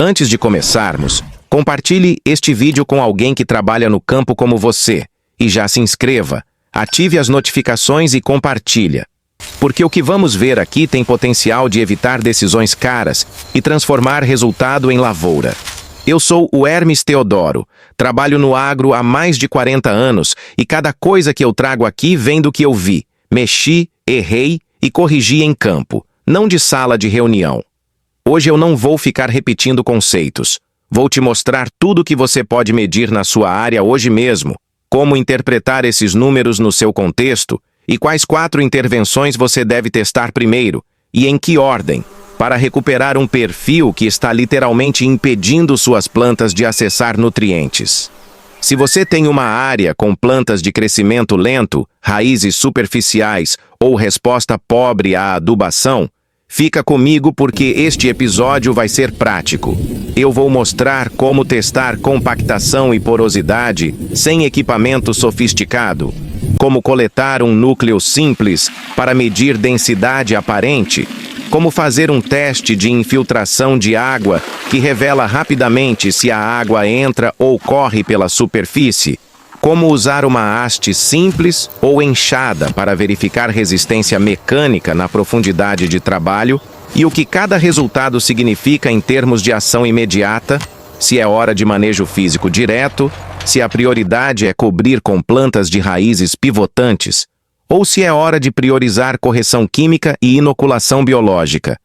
Antes de começarmos, compartilhe este vídeo com alguém que trabalha no campo como você e já se inscreva, ative as notificações e compartilha. Porque o que vamos ver aqui tem potencial de evitar decisões caras e transformar resultado em lavoura. Eu sou o Hermes Teodoro, trabalho no agro há mais de 40 anos e cada coisa que eu trago aqui vem do que eu vi, mexi, errei e corrigi em campo, não de sala de reunião. Hoje eu não vou ficar repetindo conceitos. Vou te mostrar tudo que você pode medir na sua área hoje mesmo, como interpretar esses números no seu contexto e quais 4 intervenções você deve testar primeiro e em que ordem, para recuperar um perfil que está literalmente impedindo suas plantas de acessar nutrientes. Se você tem uma área com plantas de crescimento lento, raízes superficiais ou resposta pobre à adubação, fica comigo porque este episódio vai ser prático. Eu vou mostrar como testar compactação e porosidade sem equipamento sofisticado, como coletar um núcleo simples para medir densidade aparente, como fazer um teste de infiltração de água que revela rapidamente se a água entra ou corre pela superfície, como usar uma haste simples ou enxada para verificar resistência mecânica na profundidade de trabalho e o que cada resultado significa em termos de ação imediata, se é hora de manejo físico direto, se a prioridade é cobrir com plantas de raízes pivotantes, ou se é hora de priorizar correção química e inoculação biológica.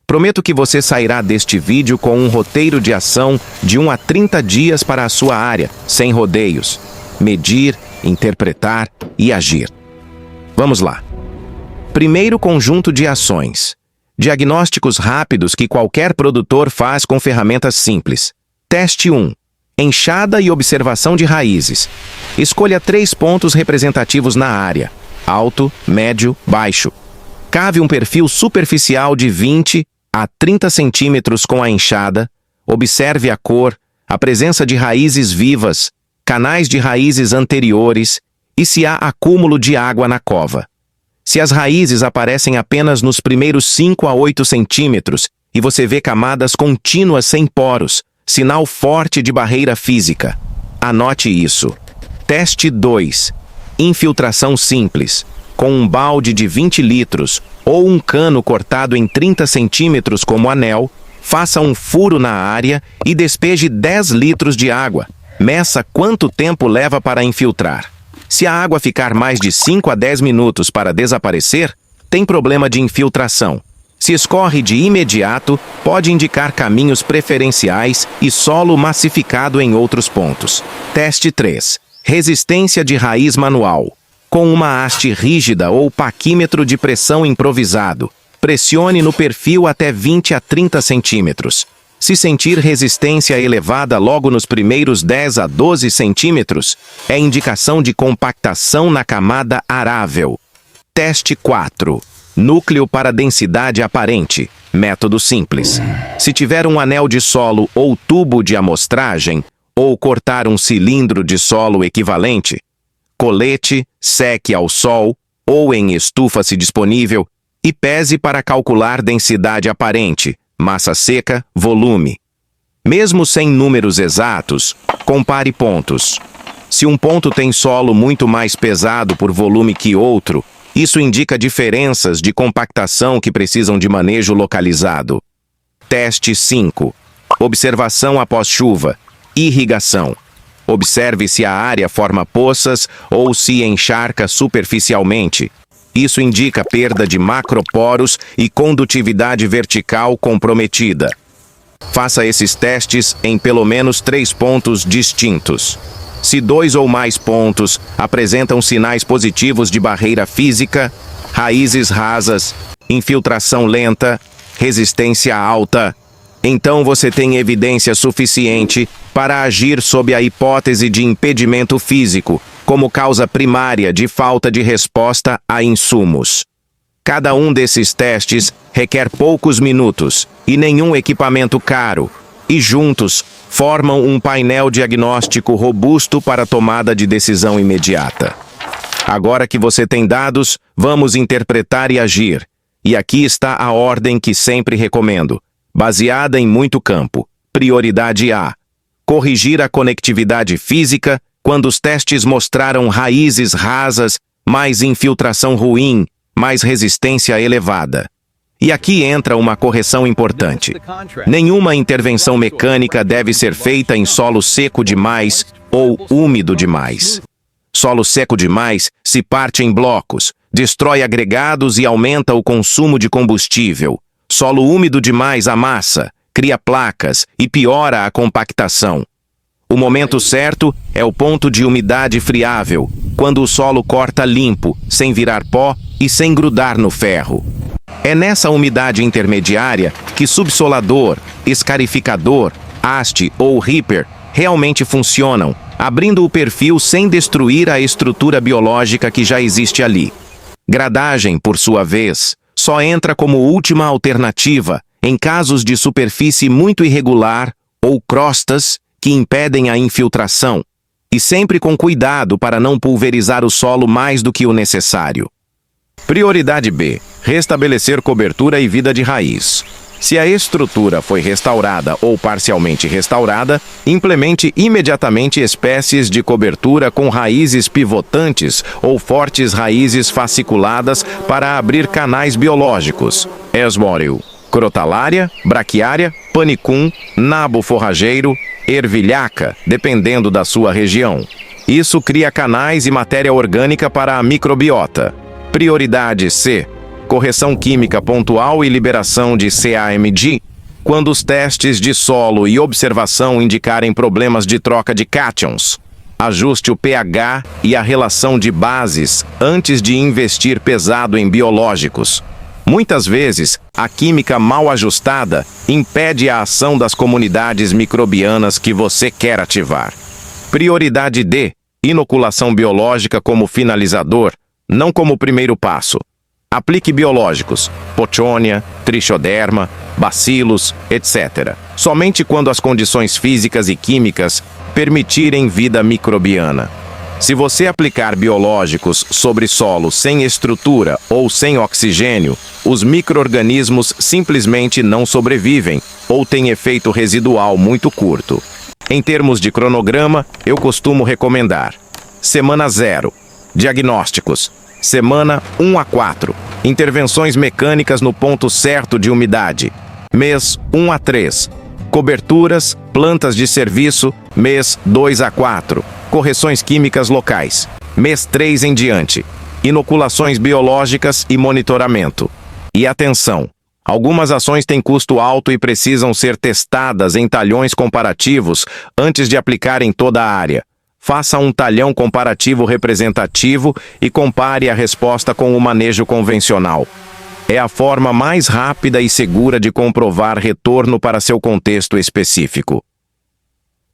Prometo que você sairá deste vídeo com um roteiro de ação de 1 a 30 dias para a sua área, sem rodeios. Medir, interpretar e agir. Vamos lá. Primeiro conjunto de ações. Diagnósticos rápidos que qualquer produtor faz com ferramentas simples. Teste 1. Enxada e observação de raízes. Escolha 3 pontos representativos na área: alto, médio, baixo. Cave um perfil superficial de 20 a 30 centímetros com a enxada. Observe a cor, a presença de raízes vivas, canais de raízes anteriores e se há acúmulo de água na cova. Se as raízes aparecem apenas nos primeiros 5 a 8 centímetros e você vê camadas contínuas sem poros, sinal forte de barreira física. Anote isso. Teste 2. Infiltração simples, com um balde de 20 litros ou um cano cortado em 30 centímetros como anel, faça um furo na área e despeje 10 litros de água. Meça quanto tempo leva para infiltrar. Se a água ficar mais de 5 a 10 minutos para desaparecer, tem problema de infiltração. Se escorre de imediato, pode indicar caminhos preferenciais e solo massificado em outros pontos. Teste 3. Resistência de raiz manual. Com uma haste rígida ou paquímetro de pressão improvisado, pressione no perfil até 20 a 30 centímetros. Se sentir resistência elevada logo nos primeiros 10 a 12 centímetros, é indicação de compactação na camada arável. Teste 4. Núcleo para densidade aparente. Método simples. Se tiver um anel de solo ou tubo de amostragem, ou cortar um cilindro de solo equivalente, colete, seque ao sol ou em estufa se disponível e pese para calcular densidade aparente, massa seca, volume. Mesmo sem números exatos, compare pontos. Se um ponto tem solo muito mais pesado por volume que outro, isso indica diferenças de compactação que precisam de manejo localizado. Teste 5. Observação após chuva. Irrigação. Observe se a área forma poças ou se encharca superficialmente. Isso indica perda de macroporos e condutividade vertical comprometida. Faça esses testes em pelo menos 3 pontos distintos. Se 2 ou mais pontos apresentam sinais positivos de barreira física, raízes rasas, infiltração lenta, resistência alta, então você tem evidência suficiente para agir sob a hipótese de impedimento físico, como causa primária de falta de resposta a insumos. Cada um desses testes requer poucos minutos e nenhum equipamento caro, e juntos formam um painel diagnóstico robusto para tomada de decisão imediata. Agora que você tem dados, vamos interpretar e agir. E aqui está a ordem que sempre recomendo, baseada em muito campo. Prioridade A. Corrigir a conectividade física quando os testes mostraram raízes rasas, mais infiltração ruim, mais resistência elevada. E aqui entra uma correção importante. Nenhuma intervenção mecânica deve ser feita em solo seco demais ou úmido demais. Solo seco demais se parte em blocos, destrói agregados e aumenta o consumo de combustível. Solo úmido demais amassa, cria placas e piora a compactação. O momento certo é o ponto de umidade friável, quando o solo corta limpo, sem virar pó e sem grudar no ferro. É nessa umidade intermediária que subsolador, escarificador, haste ou ripper realmente funcionam, abrindo o perfil sem destruir a estrutura biológica que já existe ali. Gradagem, por sua vez, só entra como última alternativa em casos de superfície muito irregular ou crostas que impedem a infiltração, e sempre com cuidado para não pulverizar o solo mais do que o necessário. Prioridade B. Restabelecer cobertura e vida de raiz. Se a estrutura foi restaurada ou parcialmente restaurada, implemente imediatamente espécies de cobertura com raízes pivotantes ou fortes raízes fasciculadas para abrir canais biológicos. Esmoril, crotalária, braquiária, panicum, nabo forrageiro, ervilhaca, dependendo da sua região. Isso cria canais e matéria orgânica para a microbiota. Prioridade C. Correção química pontual e liberação de CAMG, quando os testes de solo e observação indicarem problemas de troca de cátions. Ajuste o pH e a relação de bases antes de investir pesado em biológicos. Muitas vezes, a química mal ajustada impede a ação das comunidades microbianas que você quer ativar. Prioridade D. Inoculação biológica como finalizador, não como primeiro passo. Aplique biológicos, pochônia, trichoderma, bacilos, etc. somente quando as condições físicas e químicas permitirem vida microbiana. Se você aplicar biológicos sobre solo sem estrutura ou sem oxigênio, os micro-organismos simplesmente não sobrevivem ou têm efeito residual muito curto. Em termos de cronograma, eu costumo recomendar: Semana 0. Diagnósticos. Semana 1 a 4. Intervenções mecânicas no ponto certo de umidade. Mês 1 a 3. Coberturas, plantas de serviço. Mês 2 a 4. Correções químicas locais. Mês 3 em diante. Inoculações biológicas e monitoramento. E atenção! Algumas ações têm custo alto e precisam ser testadas em talhões comparativos antes de aplicar em toda a área. Faça um talhão comparativo representativo e compare a resposta com o manejo convencional. É a forma mais rápida e segura de comprovar retorno para seu contexto específico.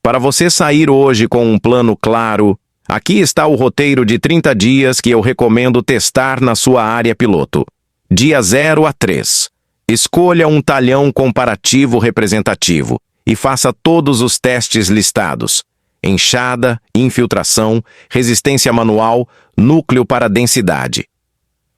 Para você sair hoje com um plano claro, aqui está o roteiro de 30 dias que eu recomendo testar na sua área piloto. Dia 0 a 3. Escolha um talhão comparativo representativo e faça todos os testes listados: enxada, infiltração, resistência manual, núcleo para densidade.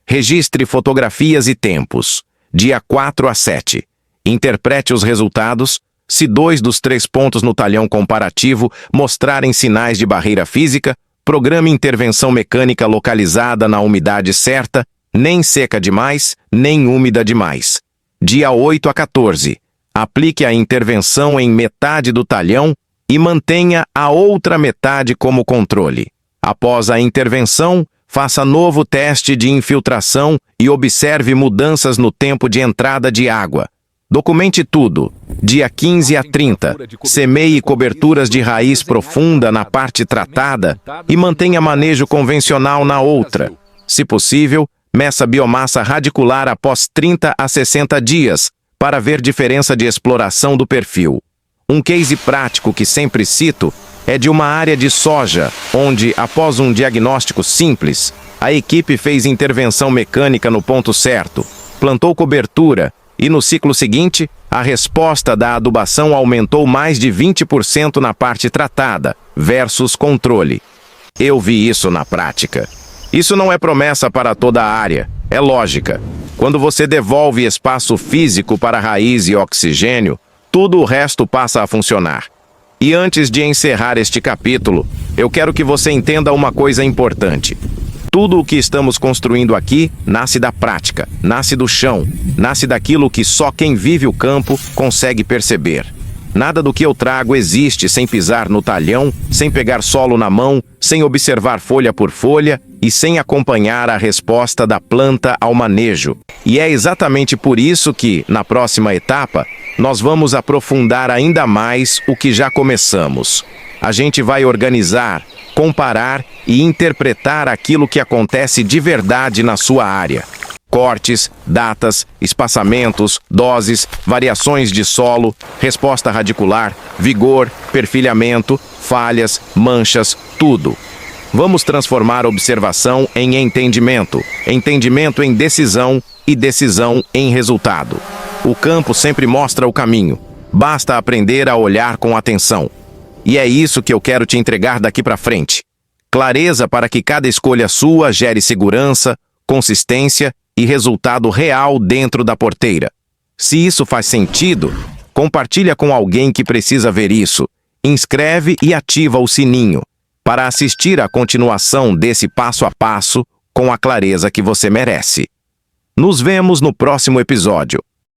Registre fotografias e tempos. Dia 4 a 7. Interprete os resultados. Se 2 dos 3 pontos no talhão comparativo mostrarem sinais de barreira física, programe intervenção mecânica localizada na umidade certa, nem seca demais, nem úmida demais. Dia 8 a 14. Aplique a intervenção em metade do talhão e mantenha a outra metade como controle. Após a intervenção, faça novo teste de infiltração e observe mudanças no tempo de entrada de água. Documente tudo. Dia 15 a 30, semeie coberturas de raiz profunda na parte tratada e mantenha manejo convencional na outra. Se possível, meça biomassa radicular após 30 a 60 dias para ver diferença de exploração do perfil. Um case prático que sempre cito é de uma área de soja, onde, após um diagnóstico simples, a equipe fez intervenção mecânica no ponto certo, plantou cobertura e, no ciclo seguinte, a resposta da adubação aumentou mais de 20% na parte tratada, versus controle. Eu vi isso na prática. Isso não é promessa para toda a área, é lógica. Quando você devolve espaço físico para raiz e oxigênio, tudo o resto passa a funcionar. E antes de encerrar este capítulo, eu quero que você entenda uma coisa importante. Tudo o que estamos construindo aqui nasce da prática, nasce do chão, nasce daquilo que só quem vive o campo consegue perceber. Nada do que eu trago existe sem pisar no talhão, sem pegar solo na mão, sem observar folha por folha e sem acompanhar a resposta da planta ao manejo. E é exatamente por isso que, na próxima etapa, nós vamos aprofundar ainda mais o que já começamos. A gente vai organizar, comparar e interpretar aquilo que acontece de verdade na sua área. Cortes, datas, espaçamentos, doses, variações de solo, resposta radicular, vigor, perfilhamento, falhas, manchas, tudo. Vamos transformar observação em entendimento, entendimento em decisão e decisão em resultado. O campo sempre mostra o caminho. Basta aprender a olhar com atenção. E é isso que eu quero te entregar daqui para frente. Clareza para que cada escolha sua gere segurança, consistência e resultado real dentro da porteira. Se isso faz sentido, compartilha com alguém que precisa ver isso. Inscreve e ativa o sininho para assistir à continuação desse passo a passo com a clareza que você merece. Nos vemos no próximo episódio.